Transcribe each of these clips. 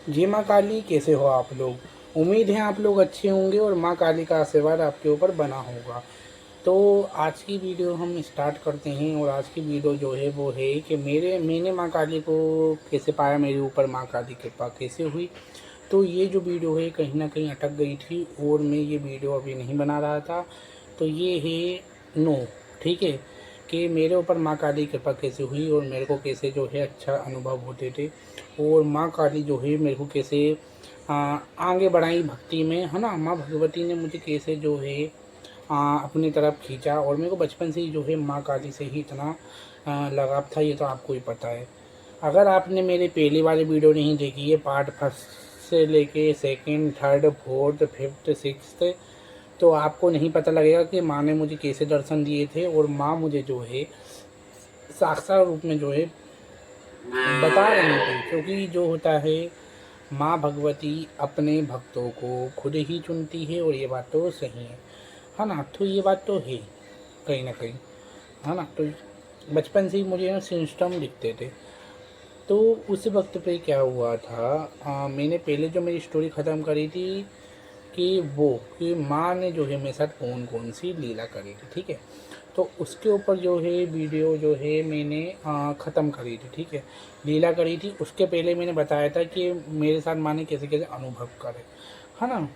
जय माँ काली, कैसे हो आप लोग। उम्मीद है आप लोग अच्छे होंगे और माँ काली का आशीर्वाद आपके ऊपर बना होगा। तो आज की वीडियो हम स्टार्ट करते हैं और आज की वीडियो जो है वो है कि मैंने माँ काली को कैसे पाया, मेरे ऊपर माँ काली की कृपा कैसे हुई। तो ये जो वीडियो है कहीं ना कहीं अटक गई थी और मैं ये वीडियो अभी नहीं बना रहा था। तो ये है नो, ठीक है, कि मेरे ऊपर माँ काली कृपा कैसे हुई और मेरे को कैसे जो है अच्छा अनुभव होते थे और माँ काली जो है मेरे को कैसे आगे बढ़ाई भक्ति में, है ना। माँ भगवती ने मुझे कैसे जो है अपनी तरफ खींचा और मेरे को बचपन से ही जो है माँ काली से ही इतना लगाव था, ये तो आपको ही पता है। अगर आपने मेरे पहली वाली वीडियो नहीं देखी है, पार्ट फर्स्ट से लेके second, third, fourth, fifth, sixth, तो आपको नहीं पता लगेगा कि माँ ने मुझे कैसे दर्शन दिए थे और माँ मुझे जो है साक्षात रूप में जो है बता रही थी। क्योंकि जो होता है, माँ भगवती अपने भक्तों को खुद ही चुनती है और ये बात तो सही है ना। तो ये बात तो है कहीं ना कहीं, है ना। तो बचपन से ही मुझे ना सिस्टम दिखते थे। तो उस वक्त पे क्या हुआ था, मैंने पहले जो मेरी स्टोरी ख़त्म करी थी कि माँ ने जो है मेरे साथ कौन कौन सी लीला करी थी, ठीक है। तो उसके ऊपर जो है वीडियो जो है मैंने ख़त्म करी थी, ठीक है। लीला करी थी, उसके पहले मैंने बताया था कि मेरे साथ माँ ने कैसे कैसे अनुभव करे, है ना।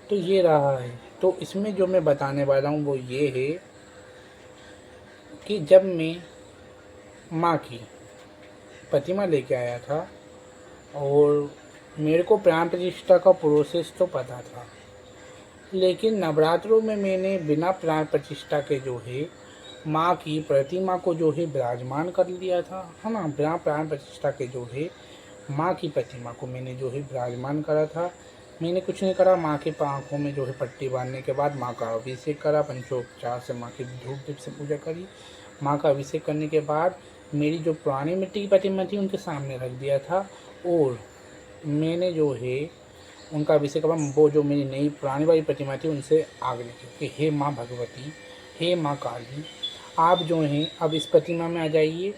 तो ये रहा है। तो इसमें जो मैं बताने वाला हूँ वो ये है कि जब मैं माँ की प्रतिमा लेके आया था और मेरे को प्राण प्रतिष्ठा का प्रोसेस तो पता था, लेकिन नवरात्रों में मैंने बिना प्राण प्रतिष्ठा के जो है माँ की प्रतिमा को जो है विराजमान कर लिया था, है ना। बिना प्राण प्रतिष्ठा के जो है माँ की प्रतिमा को मैंने जो है विराजमान करा था। मैंने कुछ नहीं करा, माँ के आँखों में जो है पट्टी बांधने के बाद माँ का अभिषेक करा, पंचोपचार से माँ की धूप दीप से पूजा करी। माँ का अभिषेक करने के बाद मेरी जो पुरानी मिट्टी की प्रतिमा थी उनके सामने रख दिया था और मैंने जो है उनका अभिषेक का वो जो मेरी नई पुरानी वाली प्रतिमा थी उनसे आग्रह किया कि हे माँ भगवती, हे माँ काली, आप जो हैं अब इस प्रतिमा में आ जाइए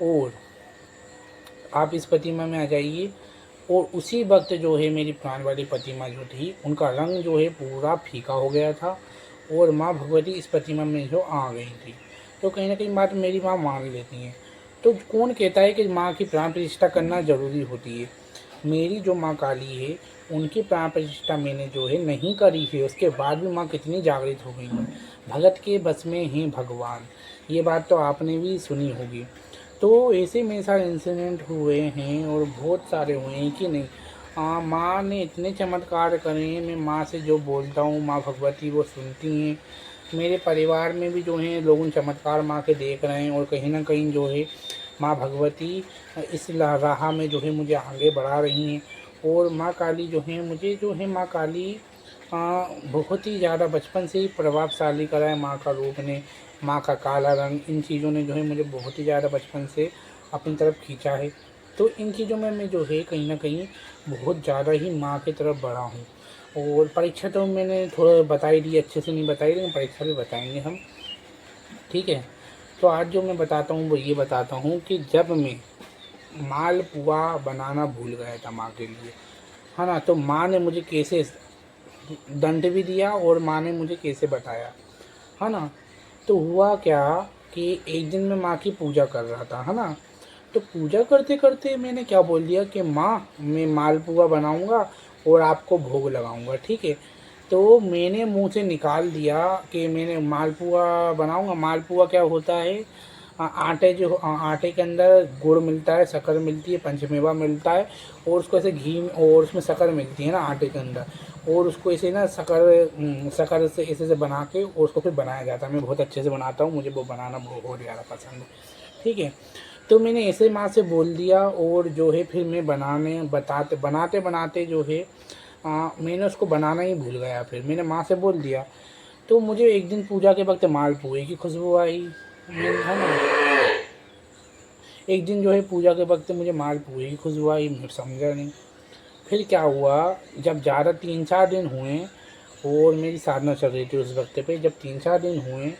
और आप इस प्रतिमा में आ जाइए। और उसी वक्त जो है मेरी पुरानी वाली प्रतिमा जो थी उनका रंग जो है पूरा फीका हो गया था और माँ भगवती इस प्रतिमा में जो आ गई थी। तो कहीं ना कहीं बात मेरी माँ मान लेती हैं। तो कौन कहता है कि माँ की प्राण प्रतिष्ठा करना ज़रूरी होती है। मेरी जो माँ काली है उनकी प्राण प्रतिष्ठा मैंने जो है नहीं करी है, उसके बाद भी माँ कितनी जागृत हो गई है। भगत के बस में हैं भगवान, ये बात तो आपने भी सुनी होगी। तो ऐसे मेरे साथ इंसिडेंट हुए हैं और बहुत सारे हुए हैं कि नहीं। माँ ने इतने चमत्कार करे हैं, मैं माँ से जो बोलता हूँ माँ भगवती वो सुनती हैं। मेरे परिवार में भी जो हैं लोग उन चमत्कार माँ के देख रहे हैं और कहीं ना कहीं जो है माँ भगवती इस राह में जो है मुझे आगे बढ़ा रही हैं। और माँ काली जो है मुझे जो है माँ काली बहुत ही ज़्यादा बचपन से ही प्रभावशाली करा है। माँ का रूप ने, माँ का काला रंग, इन चीज़ों ने जो है मुझे बहुत ही ज़्यादा बचपन से अपनी तरफ खींचा है। तो इन चीज़ों में मैं जो है कहीं ना कहीं बहुत ज़्यादा ही माँ की तरफ बढ़ा हूँ। और परीक्षा तो मैंने थोड़ा बताई दी, अच्छे से नहीं बताई, लेकिन परीक्षा भी बताएंगे हम, ठीक है। तो आज जो मैं बताता हूँ वो ये बताता हूँ कि जब मैं मालपुआ बनाना भूल गया था माँ के लिए, है ना, तो माँ ने मुझे कैसे दंड भी दिया और माँ ने मुझे कैसे बताया, है ना। तो हुआ क्या कि एक दिन मैं माँ की पूजा कर रहा था, है ना। तो पूजा करते करते मैंने क्या बोल दिया कि माँ मैं मालपुआ बनाऊँगा और आपको भोग लगाऊँगा, ठीक है। तो मैंने मुंह से निकाल दिया कि मैंने मालपुआ बनाऊँगा। मालपुआ क्या होता है, आटे के अंदर गुड़ मिलता है, शक्कर मिलती है, पंचमेवा मिलता है और उसको ऐसे घी और उसमें शक्कर मिलती है ना आटे के अंदर, और उसको ऐसे ना शक्कर से ऐसे से बना के और उसको फिर बनाया जाता है। मैं बहुत अच्छे से बनाता हूँ, मुझे वो बनाना बहुत ज़्यादा पसंद है, ठीक है। तो मैंने ऐसे माँ से बोल दिया और जो है फिर मैं बनाते बनाते जो है मैंने उसको बनाना ही भूल गया। फिर मैंने माँ से बोल दिया। तो मुझे एक दिन पूजा के वक्त मालपुए की खुशबू आई, है ना। एक दिन जो है पूजा के वक्त मुझे मालपुए की खुशबू आई, मैं समझा नहीं। फिर क्या हुआ, जब ज़्यादा 3-4 दिन हुए और मेरी साधना चल रही थी उस वक्त पे, जब 3-4 दिन हुए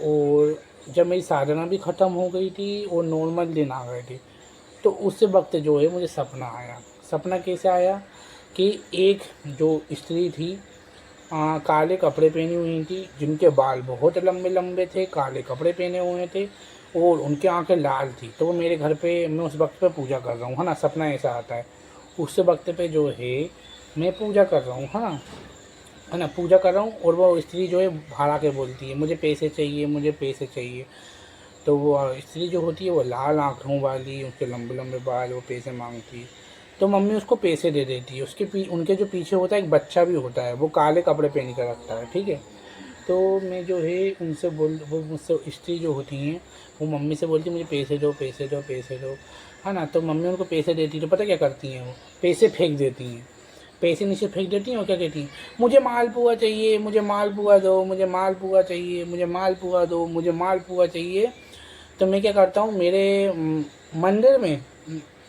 और जब मेरी साधना भी ख़त्म हो गई थी और नॉर्मल दिन आ गए थे, तो उस वक्त जो है मुझे सपना आया। सपना कैसे आया कि एक जो स्त्री थी काले कपड़े पहनी हुई थी, जिनके बाल बहुत लंबे लंबे थे, काले कपड़े पहने हुए थे और उनकी आंखें लाल थी। तो वो मेरे घर पे, मैं उस वक्त पे पूजा कर रहा हूँ, है ना, सपना ऐसा आता है। उस वक्त पे जो है मैं पूजा कर रहा हूँ, है ना, पूजा कर रहा हूँ और वो स्त्री जो है बाहर आके बोलती है मुझे पैसे चाहिए, मुझे पैसे चाहिए। तो वो स्त्री जो होती है वो लाल आँखों वाली, उसके लंबे लंबे बाल, वो पैसे मांगती है। तो मम्मी उसको पैसे दे देती है। उनके जो पीछे होता है एक बच्चा भी होता है, वो काले कपड़े पहन कर रखता है, ठीक है। तो मैं जो है उनसे वो मुझसे स्त्री जो होती हैं वो मम्मी से बोलती मुझे पैसे दो, पैसे दो, पैसे दो, है ना। तो मम्मी उनको पैसे देती, तो पता क्या करती हैं, वो पैसे फेंक देती हैं, पैसे नीचे फेंक देती हैं और क्या कहती हैं, मुझे मालपुआ चाहिए, मुझे मालपुआ दो, मुझे मालपुआ चाहिए, मुझे मालपुआ दो, मुझे मालपुआ चाहिए। तो मैं क्या करता हूँ, मेरे मंदिर में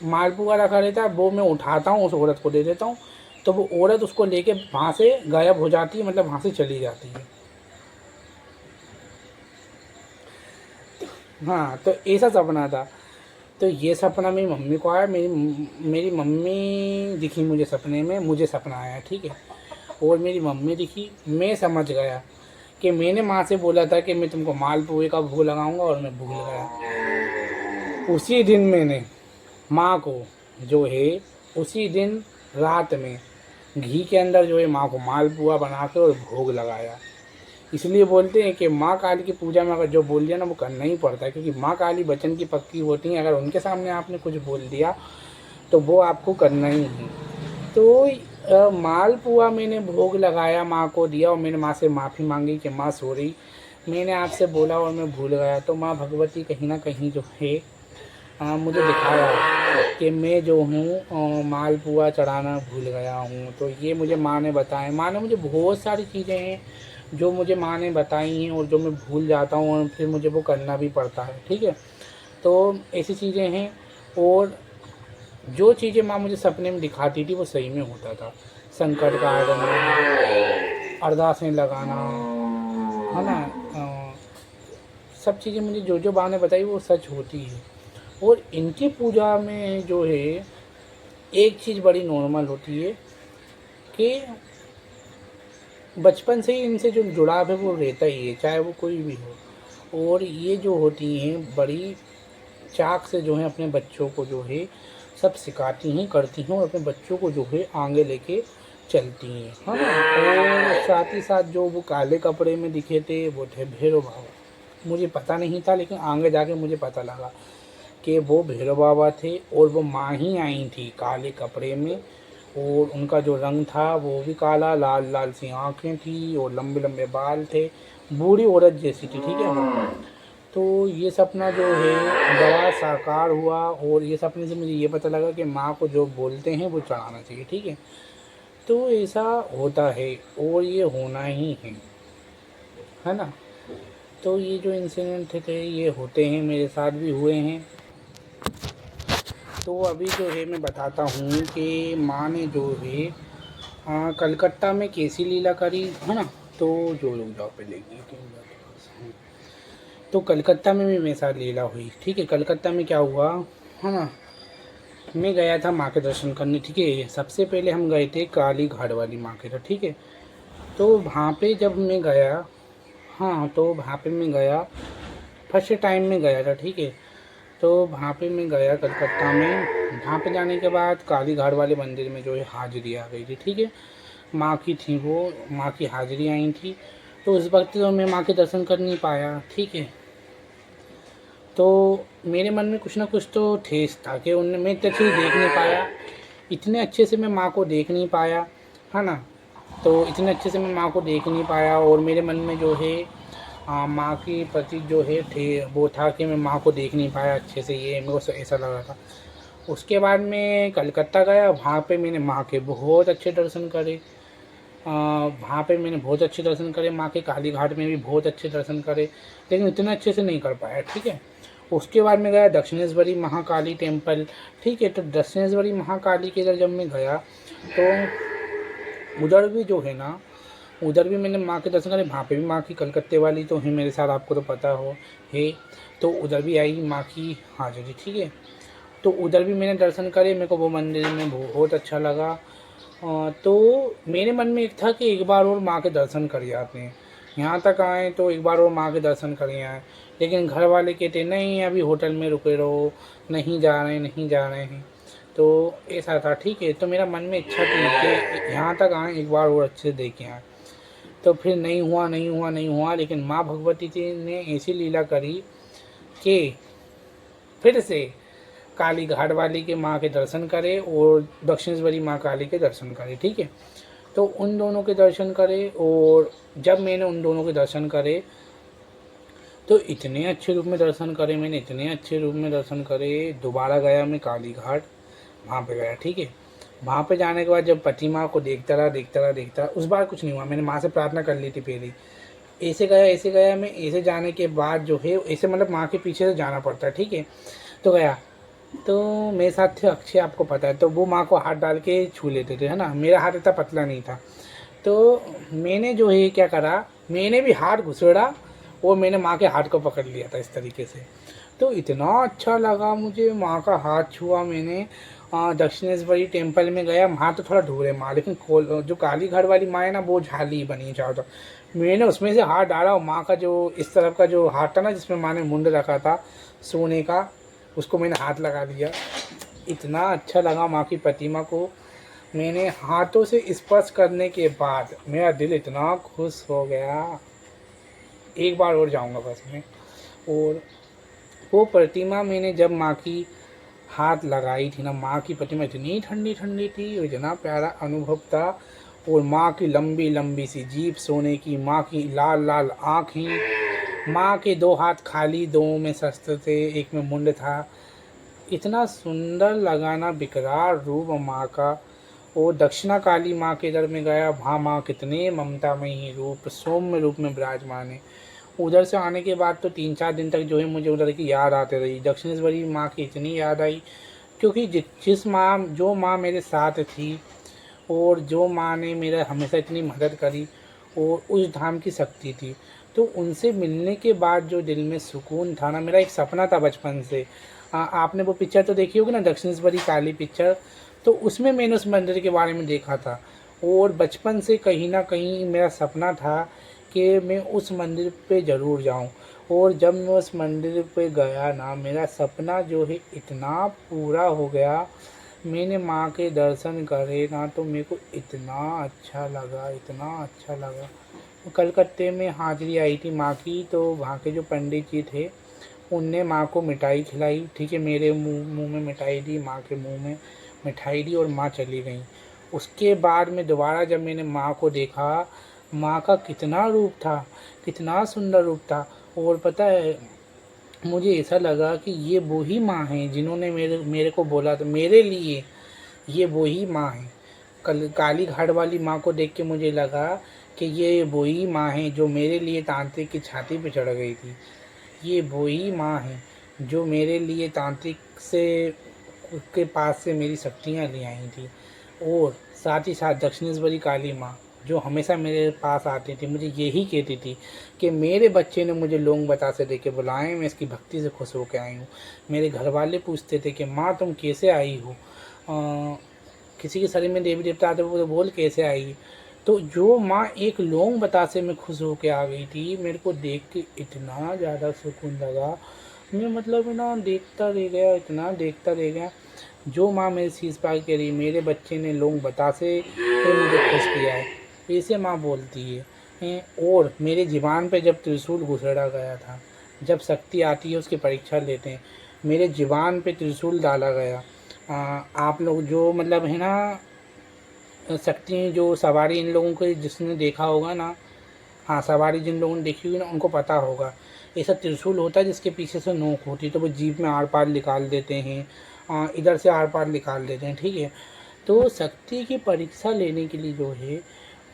मालपुआ रखा रहता है, वो मैं उठाता हूँ, उस औरत को दे देता हूँ। तो वो औरत उसको लेके वहाँ से गायब हो जाती है, मतलब वहाँ से चली जाती है। हाँ, तो ऐसा सपना था। तो ये सपना मेरी मम्मी को आया, मेरी मेरी मम्मी दिखी मुझे सपने में, मुझे सपना आया, ठीक है। और मेरी मम्मी दिखी, मैं समझ गया कि मैंने माँ से बोला था कि मैं तुमको मालपुए का भोग लगाऊंगा और मैं भूल गया। उसी दिन मैंने माँ को जो है, उसी दिन रात में घी के अंदर जो है माँ को मालपुआ बना के और भोग लगाया। इसलिए बोलते हैं कि माँ काली की पूजा में अगर जो बोल दिया ना वो करना ही पड़ता है, क्योंकि माँ काली वचन की पक्की होती हैं। अगर उनके सामने आपने कुछ बोल दिया तो वो आपको करना ही है। तो मालपुआ मैंने भोग लगाया, माँ को दिया और मैंने माँ से माफ़ी मांगी कि माँ सॉरी, मैंने आपसे बोला और मैं भूल गया। तो माँ भगवती कहीं ना कहीं जो है मुझे दिखाया कि मैं जो हूँ मालपुआ चढ़ाना भूल गया हूँ। तो ये मुझे माँ ने बताया। माँ ने मुझे बहुत सारी चीज़ें हैं जो मुझे माँ ने बताई हैं और जो मैं भूल जाता हूँ और फिर मुझे वो करना भी पड़ता है, ठीक है। तो ऐसी चीज़ें हैं। और जो चीज़ें माँ मुझे सपने में दिखाती थी वो सही में होता था। संकट काटना, अरदासें लगाना, है ना, सब चीज़ें मुझे जो जो माँ ने बताई वो सच होती है। और इनकी पूजा में जो है एक चीज़ बड़ी नॉर्मल होती है कि बचपन से ही इनसे जो जुड़ाव है वो रहता ही है, चाहे वो कोई भी हो। और ये जो होती हैं बड़ी चाक से जो है अपने बच्चों को जो है सब सिखाती हैं, करती हैं और अपने बच्चों को जो है आगे लेके चलती हैं, है ना। और साथ ही साथ जो वो काले कपड़े में दिखे थे वो थे भैरव बाबा। मुझे पता नहीं था, लेकिन आगे जाके मुझे पता लगा कि वो भैरव बाबा थे और वो माँ ही आई थी काले कपड़े में। और उनका जो रंग था वो भी काला, लाल लाल सी आँखें थी और लंबे लंबे बाल थे, बूढ़ी औरत जैसी थी, ठीक है वो। तो ये सपना जो है बड़ा साकार हुआ और ये सपने से मुझे ये पता लगा कि माँ को जो बोलते हैं वो चढ़ाना चाहिए, ठीक है। तो ऐसा होता है और ये होना ही है ना। तो ये जो इंसिडेंट थे ये होते हैं, मेरे साथ भी हुए हैं। तो अभी जो है मैं बताता हूँ कि माँ ने जो है कलकत्ता में कैसी लीला करी, है ना। तो जो लोग जाओ पे लेगी तो कलकत्ता में भी मेरे साथ लीला हुई, ठीक है। कलकत्ता में क्या हुआ, है ना, मैं गया था माँ के दर्शन करने, ठीक है। सबसे पहले हम गए थे काली घाट वाली माँ के तरफ, ठीक है। तो वहाँ पे जब मैं गया, हाँ, तो वहाँ पे मैं गया, फर्स्ट टाइम में गया था, ठीक है। तो वहाँ पे मैं गया कलकत्ता में। वहाँ पे जाने के बाद काली घाट वाले मंदिर में जो है हाजिरी आ गई थी, ठीक है। माँ की थी वो, माँ की हाजिरी आई थी। तो उस वक्त तो मैं माँ के दर्शन कर नहीं पाया, ठीक है। तो मेरे मन में कुछ ना कुछ तो ठेस था कि उनने मैं इतनी चीज़ देख नहीं पाया, इतने अच्छे से मैं माँ को देख नहीं पाया, है ना। तो इतने अच्छे से मैं माँ को देख नहीं पाया और मेरे मन में जो है माँ के प्रति जो है थे वो था कि मैं माँ को देख नहीं पाया अच्छे से, ये मेरे को ऐसा लगा था। उसके बाद मैं कलकत्ता गया, वहाँ पे मैंने माँ के बहुत अच्छे दर्शन करे। वहाँ पे मैंने बहुत अच्छे दर्शन करे, माँ के काली घाट में भी बहुत अच्छे दर्शन करे, लेकिन इतने अच्छे से नहीं कर पाया, ठीक है। उसके बाद मैं गया दक्षिणेश्वरी महाकाली टेम्पल, ठीक है। तो दक्षिणेश्वरी महाकाली के इधर जब मैं गया तो उधर भी जो है ना, उधर भी मैंने माँ के दर्शन करे। वहाँ पे भी माँ की कलकत्ते वाली तो है मेरे साथ, आपको तो पता हो है। तो उधर भी आई माँ की हाजिरी, ठीक है। तो उधर भी मैंने दर्शन करे, मेरे को वो मंदिर में बहुत अच्छा लगा। तो मेरे मन में एक था कि एक बार और माँ के दर्शन कर आते हैं, यहाँ तक आए तो एक बार और माँ के दर्शन कर आए। लेकिन घर वाले कहते नहीं अभी होटल में रुके रहो, नहीं जा रहे हैं, नहीं जा रहे हैं। तो ऐसा था, ठीक है, तो मेरा मन में इच्छा थी कि यहाँ तक आए एक बार और अच्छे से देख आए। तो फिर नहीं हुआ, नहीं हुआ, नहीं हुआ। लेकिन माँ भगवती जी ने ऐसी लीला करी कि फिर से काली घाट वाली के माँ के दर्शन करे और दक्षिणेश्वरी माँ काली के दर्शन करे, ठीक है। तो उन दोनों के दर्शन करे, और जब मैंने उन दोनों के दर्शन करे तो इतने अच्छे रूप में दर्शन करे मैंने, इतने अच्छे रूप में दर्शन करे। दोबारा गया मैं काली घाट, वहाँ पे गया, ठीक है। वहाँ पे जाने के बाद जब प्रतिमा को देखता रहा, उस बार कुछ नहीं हुआ, मैंने माँ से प्रार्थना कर ली थी पहले। ऐसे गया मैं, ऐसे जाने के बाद जो है ऐसे मतलब माँ के पीछे से जाना पड़ता है, ठीक है। तो गया, तो मेरे साथ थे अक्षय, आपको पता है, तो वो माँ को हाथ डाल के छू लेते थे, है ना। मेरा हाथ इतना पतला नहीं था, तो मैंने जो है क्या करा, मैंने भी हाथ घुसेड़ा और मैंने माँ के हाथ को पकड़ लिया था इस तरीके से। तो इतना अच्छा लगा मुझे, माँ का हाथ छुआ मैंने। दक्षिणेश्वरी टेम्पल में गया, वहाँ तो थोड़ा दूर है माँ, लेकिन जो काली घाट वाली माँ है ना, वो झाली बनी चाहो तो। मैंने उसमें से हाथ डाला और माँ का जो इस तरफ का जो हाथ था ना, जिसमें माँ ने मुंड रखा था सोने का, उसको मैंने हाथ लगा दिया। इतना अच्छा लगा माँ की प्रतिमा को मैंने हाथों से स्पर्श करने के बाद, मेरा दिल इतना खुश हो गया। एक बार और जाऊंगा बस मैं। और वो प्रतिमा मैंने जब माँ की हाथ लगाई थी ना, माँ की प्रतिमा इतनी ठंडी ठंडी थी और इतना प्यारा अनुभव था। और माँ की लंबी लंबी सी जीभ सोने की, माँ की लाल लाल आँखें, माँ के दो हाथ खाली, दो में शस्त्र थे, एक में मुंड था। इतना सुंदर लगाना विकराल रूप माँ का। और दक्षिणा काली माँ के दर में गया, वहाँ माँ कितने ममतामयी रूप, सौम्य रूप में विराजमान है। उधर से आने के बाद तो 3-4 दिन तक जो है मुझे उधर की याद आते रही, दक्षिणेश्वरी माँ की इतनी याद आई। क्योंकि जिस माँ, जो माँ मेरे साथ थी और जो माँ ने मेरा हमेशा इतनी मदद करी और उस धाम की शक्ति थी, तो उनसे मिलने के बाद जो दिल में सुकून था ना, मेरा एक सपना था बचपन से। आपने वो पिक्चर तो देखी होगी ना, दक्षिणेश्वरी काली पिक्चर, तो उसमें मैंने उस मंदिर के बारे में देखा था। और बचपन से कहीं ना कहीं मेरा सपना था कि मैं उस मंदिर पे ज़रूर जाऊं। और जब मैं उस मंदिर पे गया ना, मेरा सपना जो है इतना पूरा हो गया। मैंने माँ के दर्शन करे ना, तो मेरे को इतना अच्छा लगा, इतना अच्छा लगा। कलकत्ते में हाजिरी आई थी माँ की, तो वहाँ के जो पंडित जी थे उनने माँ को मिठाई खिलाई, ठीक है, मेरे मुंह में मिठाई दी, माँ के मुंह में मिठाई दी, और माँ चली गई। उसके बाद में दोबारा जब मैंने माँ को देखा, माँ का कितना रूप था, कितना सुंदर रूप था। और पता है, मुझे ऐसा लगा कि ये वही माँ हैं जिन्होंने मेरे मेरे को बोला था मेरे लिए, ये वही माँ है। कल काली घाट वाली माँ को देख के मुझे लगा कि ये वही माँ है जो मेरे लिए तांत्रिक की छाती पे चढ़ गई थी। ये वही माँ है जो मेरे लिए तांत्रिक से के पास से मेरी शक्तियाँ ले आई थी। और साथ ही साथ दक्षिणेश्वरी काली माँ जो हमेशा मेरे पास आती थी, मुझे यही कहती थी कि मेरे बच्चे ने मुझे लोंग बतासे दे के बुलाए, मैं इसकी भक्ति से खुश होकर आई हूँ। मेरे घर वाले पूछते थे कि माँ तुम कैसे आई हो, किसी के शरीर में देवी देवता आते वो बोल कैसे आई। तो जो माँ एक लोंग बतासे में खुश होकर आ गई थी, मेरे को देख के इतना ज़्यादा सुकून लगा। मैं मतलब ना देखता रह गया, इतना देखता रह गया। जो माँ मेरे शीश पाल के रही, मेरे बच्चे ने लोंग बतासे पे मुझे खुश किया है, ऐसे माँ बोलती है। और मेरे ज़ुबान पे जब त्रिशूल घुसेड़ा गया था, जब शक्ति आती है उसकी परीक्षा लेते हैं, मेरे ज़ुबान पे त्रिशूल डाला गया। आप लोग जो मतलब है ना, शक्ति जो सवारी इन लोगों को जिसने देखा होगा ना, हाँ, सवारी जिन लोगों ने देखी होगी ना उनको पता होगा, ऐसा त्रिशूल होता है जिसके पीछे से नोक होती है, तो वो जीभ में आर पार निकाल देते हैं, इधर से आर पार निकाल देते हैं, ठीक है। तो शक्ति की परीक्षा लेने के लिए जो है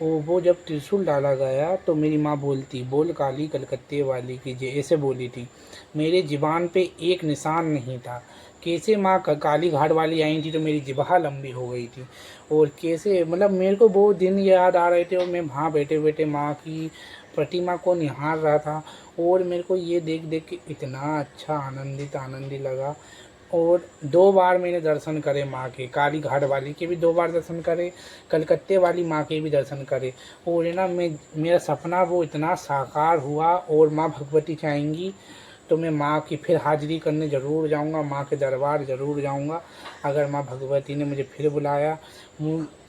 वो जब त्रिशूल डाला गया, तो मेरी माँ बोलती, बोल काली कलकत्ते वाली की जय, ऐसे बोली थी। मेरे ज़ुबान पे एक निशान नहीं था। कैसे माँ काली घाट वाली आई थी तो मेरी ज़िभा लंबी हो गई थी। और कैसे मतलब मेरे को वो दिन याद आ रहे थे, और मैं वहाँ बैठे बैठे माँ की प्रतिमा को निहार रहा था। और मेरे को ये देख देख के इतना अच्छा आनंदित लगा। और 2 बार मैंने दर्शन करे माँ के, काली घाट वाली के भी 2 बार दर्शन करे, कलकत्ते वाली माँ के भी दर्शन करे। और है ना, मेरा सपना वो इतना साकार हुआ, और माँ भगवती चाहेंगी तो मैं माँ की फिर हाज़िरी करने ज़रूर जाऊँगा, माँ के दरबार ज़रूर जाऊँगा अगर माँ भगवती ने मुझे फिर बुलाया।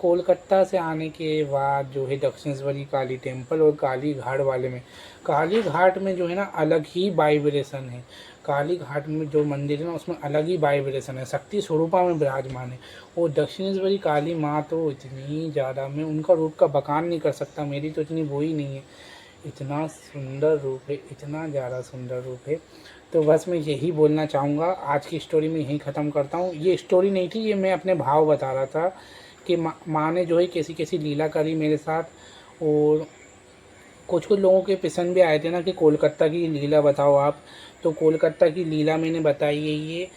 कोलकाता से आने के बाद जो है दक्षिणेश्वरी काली टेम्पल और काली घाट वाले में, काली घाट में जो है ना अलग ही वाइब्रेशन है। काली घाट में जो मंदिर है ना उसमें अलग ही वाइब्रेशन है, शक्ति स्वरूपा में विराजमान है। और दक्षिणेश्वरी काली माँ तो इतनी ज़्यादा, मैं उनका रूप का बखान नहीं कर सकता, मेरी तो इतनी वो ही नहीं है, इतना सुंदर रूप है, इतना ज़्यादा सुंदर रूप है। तो बस मैं यही बोलना चाहूँगा, आज की स्टोरी में यहीं ख़त्म करता हूँ। ये स्टोरी नहीं थी, ये मैं अपने भाव बता रहा था कि माँ ने जो है कैसी कैसी लीला करी मेरे साथ। और कुछ कुछ लोगों के पसंद भी आए थे ना कि कोलकाता की लीला बताओ आप, तो कोलकाता की लीला मैंने बताई है। ये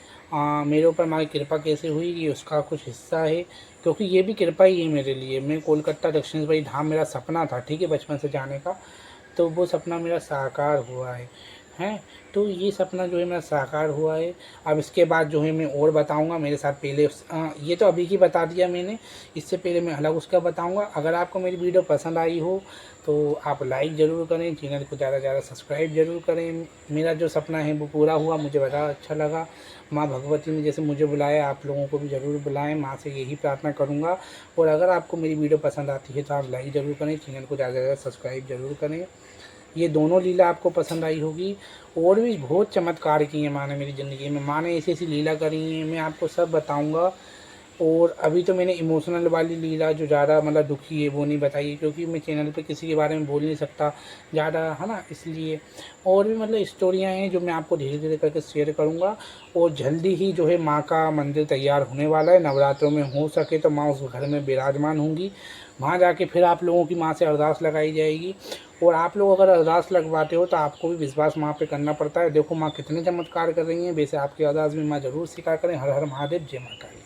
मेरे ऊपर हमारी कृपा कैसे हुई, ये उसका कुछ हिस्सा है, क्योंकि ये भी कृपा ही है मेरे लिए। मैं कोलकाता दक्षिणेश्वरी धाम मेरा सपना था, ठीक है, बचपन से जाने का, तो वो सपना मेरा साकार हुआ है। हैं, तो ये सपना जो है मेरा साकार हुआ है। अब इसके बाद जो है मैं और बताऊंगा मेरे साथ पहले ये तो अभी की बता दिया मैंने, इससे पहले मैं अलग उसका बताऊंगा। अगर आपको मेरी वीडियो पसंद आई हो तो आप लाइक ज़रूर करें, चैनल को ज़्यादा से ज़्यादा सब्सक्राइब ज़रूर करें। मेरा जो सपना है वो पूरा हुआ, मुझे बड़ा अच्छा लगा। माँ भगवती ने जैसे मुझे बुलाया, आप लोगों को भी ज़रूर बुलाएं, माँ से यही प्रार्थना करूँगा। और अगर आपको मेरी वीडियो पसंद आती है तो आप लाइक ज़रूर करें, चैनल को ज़्यादा से ज़्यादा सब्सक्राइब ज़रूर करें। ये दोनों लीला आपको पसंद आई होगी। और भी बहुत चमत्कार किए हैं माँ ने मेरी ज़िंदगी में, माँ ने ऐसी ऐसी लीला करी है, मैं आपको सब बताऊँगा। और अभी तो मैंने इमोशनल वाली लीला जो ज़्यादा मतलब दुखी है वो नहीं बताई, क्योंकि मैं चैनल पे किसी के बारे में बोल नहीं सकता ज़्यादा, है ना, इसलिए। और भी मतलब स्टोरियाँ हैं जो मैं आपको धीरे धीरे करके शेयर करूँगा। और जल्दी ही जो है माँ का मंदिर तैयार होने वाला है, नवरात्रों में हो सके तो माँ उस घर में विराजमान होंगी। वहाँ जाके फिर आप लोगों की माँ से अरदास लगाई जाएगी। और आप लोग अगर अरदास लगवाते हो तो आपको भी विश्वास माँ पे करना पड़ता है। देखो माँ कितने चमत्कार कर रही हैं, वैसे आपकी अरदास भी माँ ज़रूर स्वीकार करें। हर हर महादेव, जय माता दी।